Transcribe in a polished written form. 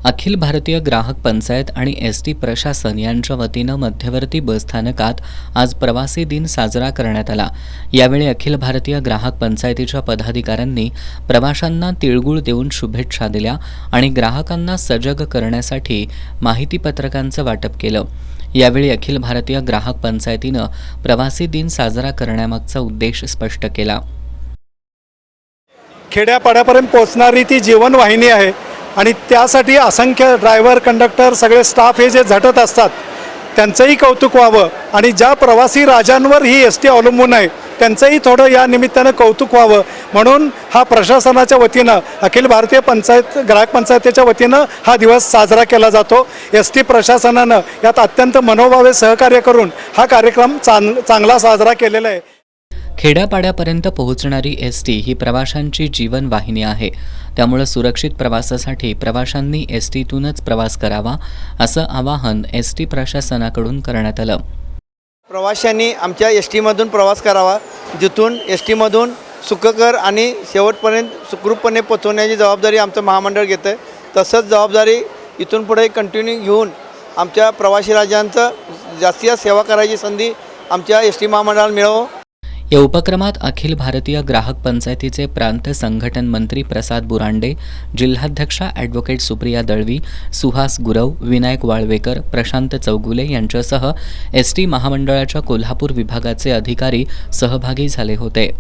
अखिल भारतीय ग्राहक पंचायत आणि एसटी प्रशासन यांच्या वतीनं मध्यवर्ती बसस्थानकात आज प्रवासी दिन साजरा करण्यात आला। यावेळी अखिल भारतीय ग्राहक पंचायतीच्या पदाधिकाऱ्यांनी प्रवाशांना तिळगुळ देऊन शुभेच्छा दिल्या आणि ग्राहकांना सजग करण्यासाठी माहितीपत्रकांचं वाटप केलं। यावेळी अखिल भारतीय ग्राहक पंचायतीनं प्रवासी दिन साजरा करण्यामागचा उद्देश स्पष्ट केला। खेड्यापाड्यापर्यंत पोहोचणारी ती जीवनवाहिनी आहे आणि त्यासाठी असंख्य ड्रायव्हर कंडक्टर सगळे स्टाफ हे जे झटत असतात त्यांचंही कौतुक व्हावं आणि ज्या प्रवासी राजांवर ही एसटी अवलंबून आहे त्यांचंही थोडं या निमित्तानं कौतुक व्हावं म्हणून हा प्रशासनाच्या वतीनं अखिल भारतीय ग्राहक पंचायतीच्या वतीनं हा दिवस साजरा केला जातो। एसटी प्रशासनानं यात अत्यंत मनोभावे सहकार्य करून हा कार्यक्रम चांगला साजरा केलेला आहे। खेड्यापाड्यापर्यंत पोहोचणारी एसटी ही प्रवाशांची जीवनवाहिनी आहे, त्यामुळे सुरक्षित प्रवासासाठी प्रवाशांनी एसटीतूनच प्रवास करावा असं आवाहन एसटी प्रशासनाकडून करण्यात आलं। प्रवाशांनी आमच्या एसटीमधून प्रवास करावा, जिथून एसटीमधून सुखकर आणि शेवटपर्यंत सुखरूपपणे पोहोचवण्याची जबाबदारी आमचं महामंडळ घेतं आहे। तसंच जबाबदारी इथून पुढे कंटिन्यू घेऊन आमच्या प्रवासी राजांचं जास्तीत सेवा करायची संधी आमच्या एसटी महामंडळाला मिळावं। या उपक्रमात अखिल भारतीय ग्राहक पंचायतीचे प्रांत संघटन मंत्री प्रसाद बुरांडे, जिल्हाध्यक्षा ॲडव्होकेट सुप्रिया दळवी, सुहास गुरव, विनायक वाळवेकर, प्रशांत चौगुले यांच्यासह एसटी महामंडळाच्या कोल्हापूर विभागाचे अधिकारी सहभागी झाले होते।